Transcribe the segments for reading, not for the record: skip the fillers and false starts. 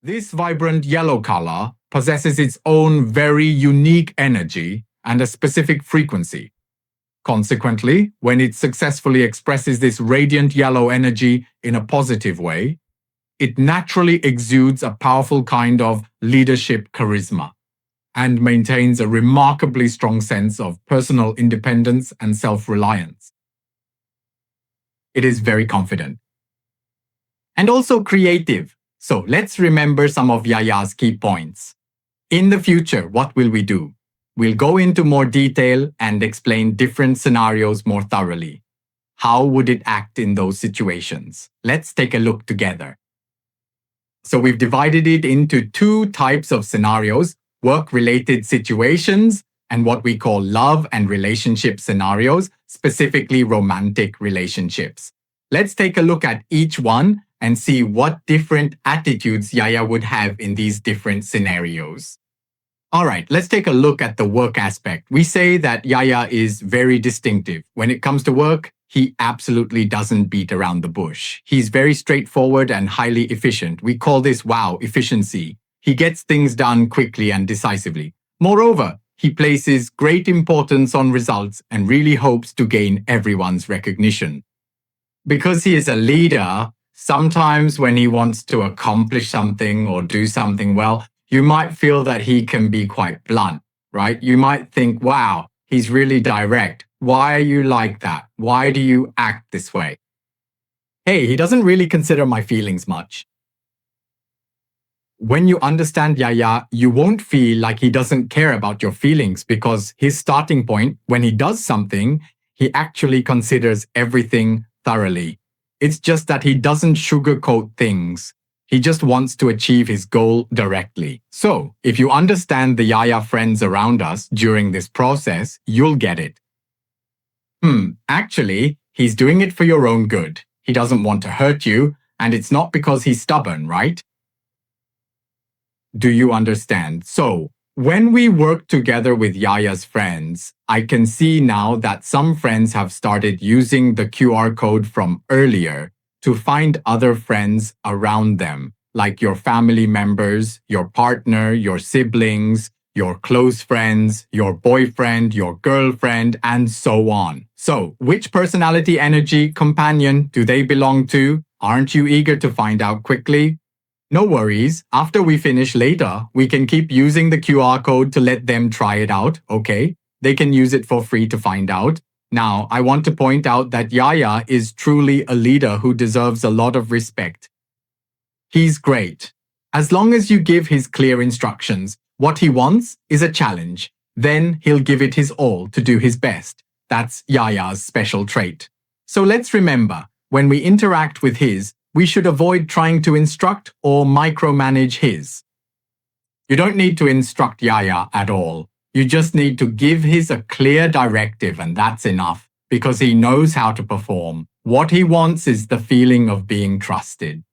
This vibrant yellow color possesses its own very unique energy and a specific frequency. Consequently, when it successfully expresses this radiant yellow energy in a positive way, it naturally exudes a powerful kind of leadership charisma and maintains a remarkably strong sense of personal independence and self-reliance. It is very confident and also creative. So let's remember some of YaYa's key points. In the future, what will we do? We'll go into more detail and explain different scenarios more thoroughly. How would it act in those situations? Let's take a look together. So we've divided it into two types of scenarios: work-related situations and what we call love and relationship scenarios, specifically romantic relationships. Let's take a look at each one and see what different attitudes YaYa would have in these different scenarios. All right, let's take a look at the work aspect. We say that YaYa is very distinctive. When it comes to work, he absolutely doesn't beat around the bush. He's very straightforward and highly efficient. We call this wow efficiency. He gets things done quickly and decisively. Moreover, he places great importance on results and really hopes to gain everyone's recognition. Because he is a leader, sometimes when he wants to accomplish something or do something well, you might feel that he can be quite blunt, right? You might think, wow, he's really direct. Why are you like that? Why do you act this way? Hey, he doesn't really consider my feelings much. When you understand YaYa, you won't feel like he doesn't care about your feelings, because his starting point, when he does something, he actually considers everything thoroughly. It's just that he doesn't sugarcoat things. He just wants to achieve his goal directly. So, if you understand the YaYa friends around us during this process, you'll get it. Actually, he's doing it for your own good. He doesn't want to hurt you, and it's not because he's stubborn, right? Do you understand? So, when we work together with YaYa's friends, I can see now that some friends have started using the QR code from earlier to find other friends around them, like your family members, your partner, your siblings, your close friends, your boyfriend, your girlfriend, and so on. So, which personality energy companion do they belong to? Aren't you eager to find out quickly? No worries, after we finish later, we can keep using the QR code to let them try it out, okay? They can use it for free to find out. Now, I want to point out that YaYa is truly a leader who deserves a lot of respect. He's great. As long as you give his clear instructions, what he wants is a challenge. Then he'll give it his all to do his best. That's YaYa's special trait. So let's remember, when we interact with his, we should avoid trying to instruct or micromanage his. You don't need to instruct YaYa at all. You just need to give his a clear directive, and that's enough, because he knows how to perform. What he wants is the feeling of being trusted.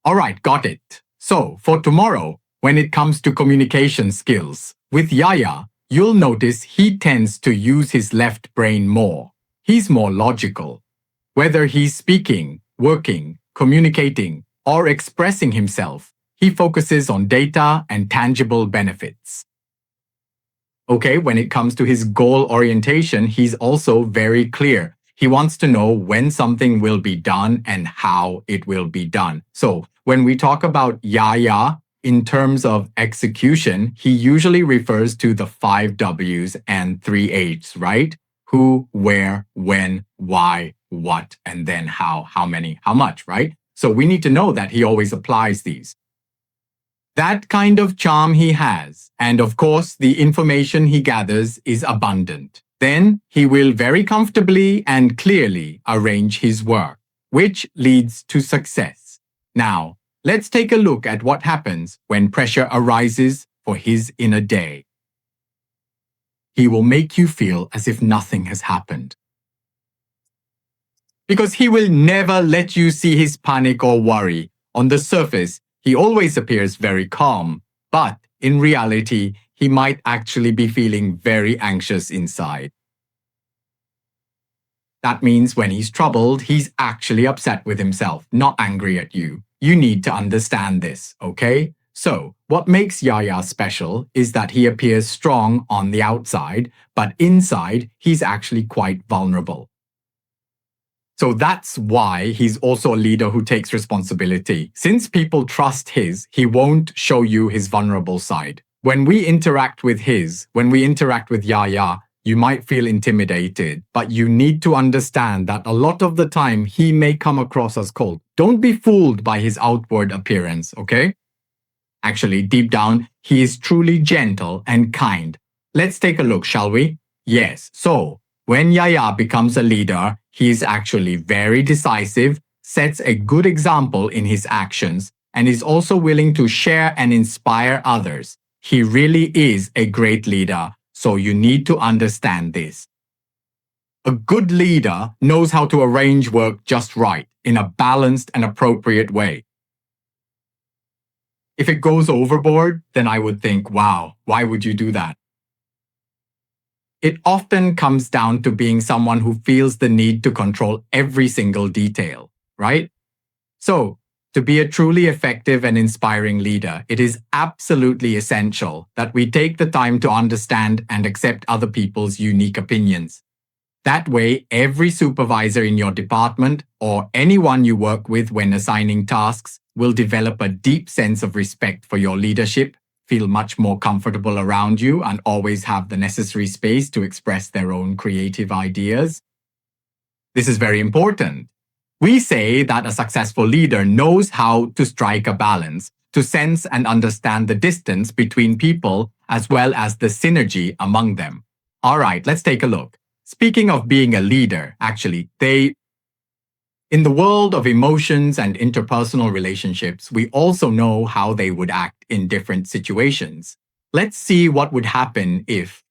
All right, got it. So, for tomorrow, when it comes to communication skills, with YaYa, you'll notice he tends to use his left brain more. He's more logical. Whether he's speaking, working, communicating, or expressing himself, he focuses on data and tangible benefits. Okay, when it comes to his goal orientation, he's also very clear. He wants to know when something will be done and how it will be done. So, when we talk about YaYa in terms of execution, he usually refers to the 5 W's and 3 H's, right? Who, where, when, why, what, and then how many, how much, right? So we need to know that he always applies these. That kind of charm he has, and of course the information he gathers is abundant. Then he will very comfortably and clearly arrange his work, which leads to success. Now, let's take a look at what happens when pressure arises for his inner day. He will make you feel as if nothing has happened, because he will never let you see his panic or worry. On the surface, he always appears very calm, but in reality, he might actually be feeling very anxious inside. That means when he's troubled, he's actually upset with himself, not angry at you. You need to understand this, okay? So, what makes YaYa special is that he appears strong on the outside, but inside, he's actually quite vulnerable. So that's why he's also a leader who takes responsibility. Since people trust he won't show you his vulnerable side. When we interact with YaYa, you might feel intimidated, but you need to understand that a lot of the time he may come across as cold. Don't be fooled by his outward appearance, okay? Actually, deep down, he is truly gentle and kind. Let's take a look, shall we? Yes, so when YaYa becomes a leader, he is actually very decisive, sets a good example in his actions, and is also willing to share and inspire others. He really is a great leader, so you need to understand this. A good leader knows how to arrange work just right, in a balanced and appropriate way. If it goes overboard, then I would think, wow, why would you do that? It often comes down to being someone who feels the need to control every single detail, right? So, to be a truly effective and inspiring leader, it is absolutely essential that we take the time to understand and accept other people's unique opinions. That way, every supervisor in your department or anyone you work with when assigning tasks will develop a deep sense of respect for your leadership, feel much more comfortable around you, and always have the necessary space to express their own creative ideas. This is very important. We say that a successful leader knows how to strike a balance, to sense and understand the distance between people as well as the synergy among them. All right, let's take a look. Speaking of being a leader, in the world of emotions and interpersonal relationships, we also know how they would act in different situations. Let's see what would happen if,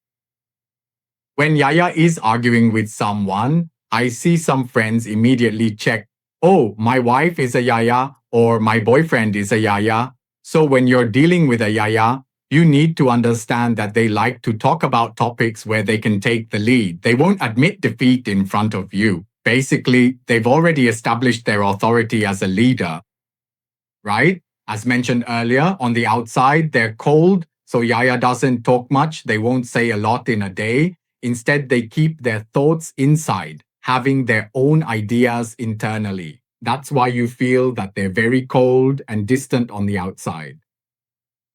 when YaYa is arguing with someone, I see some friends immediately check, oh, my wife is a YaYa or my boyfriend is a YaYa. So when you're dealing with a YaYa, you need to understand that they like to talk about topics where they can take the lead. They won't admit defeat in front of you. Basically, they've already established their authority as a leader, right? As mentioned earlier, on the outside, they're cold, so YaYa doesn't talk much. They won't say a lot in a day. Instead, they keep their thoughts inside, having their own ideas internally. That's why you feel that they're very cold and distant on the outside.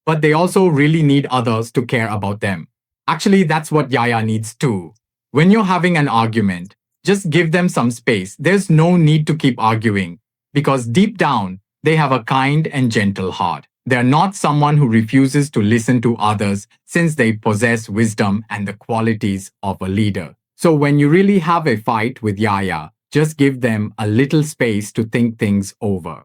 But they also really need others to care about them. Actually, that's what YaYa needs too. When you're having an argument, just give them some space. There's no need to keep arguing, because deep down, they have a kind and gentle heart. They're not someone who refuses to listen to others, since they possess wisdom and the qualities of a leader. So when you really have a fight with YaYa, just give them a little space to think things over.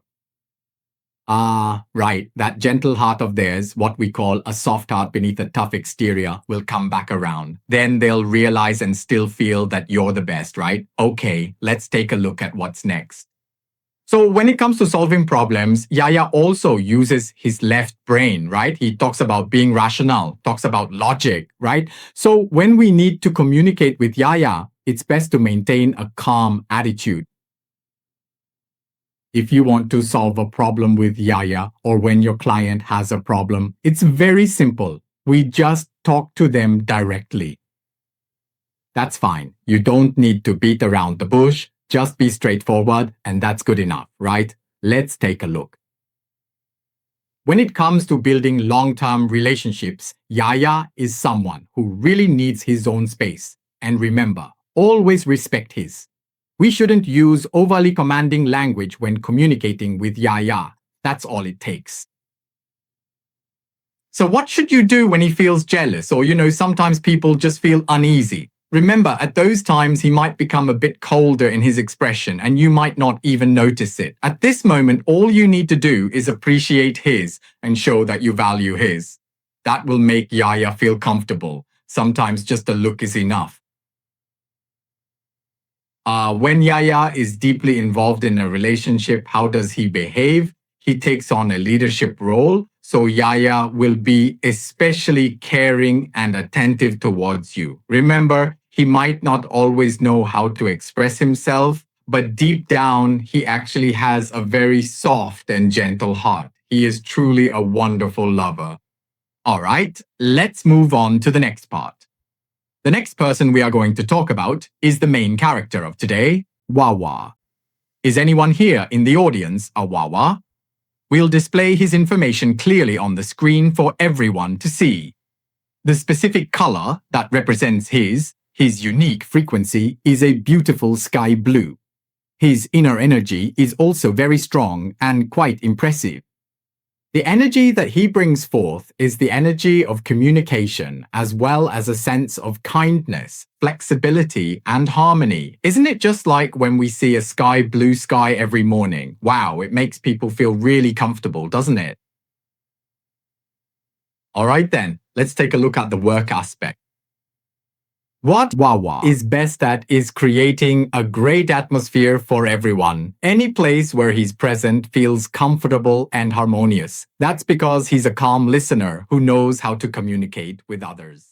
Right, that gentle heart of theirs, what we call a soft heart beneath a tough exterior, will come back around. Then they'll realize and still feel that you're the best, right? Okay, let's take a look at what's next. So when it comes to solving problems, YaYa also uses his left brain, right? He talks about being rational, talks about logic, right? So when we need to communicate with YaYa, it's best to maintain a calm attitude. If you want to solve a problem with YaYa, or when your client has a problem, it's very simple. We just talk to them directly. That's fine. You don't need to beat around the bush. Just be straightforward, and that's good enough, right? Let's take a look. When it comes to building long-term relationships, YaYa is someone who really needs his own space. And remember, always respect his. We shouldn't use overly commanding language when communicating with YaYa. That's all it takes. So what should you do when he feels jealous, or, sometimes people just feel uneasy? Remember, at those times, he might become a bit colder in his expression, and you might not even notice it. At this moment, all you need to do is appreciate his and show that you value his. That will make YaYa feel comfortable. Sometimes just a look is enough. When YaYa is deeply involved in a relationship, how does he behave? He takes on a leadership role, so YaYa will be especially caring and attentive towards you. Remember, he might not always know how to express himself, but deep down, he actually has a very soft and gentle heart. He is truly a wonderful lover. All right, let's move on to the next part. The next person we are going to talk about is the main character of today, WaWa. Is anyone here in the audience a WaWa? We'll display his information clearly on the screen for everyone to see. The specific color that represents his unique frequency is a beautiful sky blue. His inner energy is also very strong and quite impressive. The energy that he brings forth is the energy of communication, as well as a sense of kindness, flexibility, and harmony. Isn't it just like when we see a blue sky every morning? Wow, it makes people feel really comfortable, doesn't it? All right then, let's take a look at the work aspect. What WaWa is best at is creating a great atmosphere for everyone. Any place where he's present feels comfortable and harmonious. That's because he's a calm listener who knows how to communicate with others.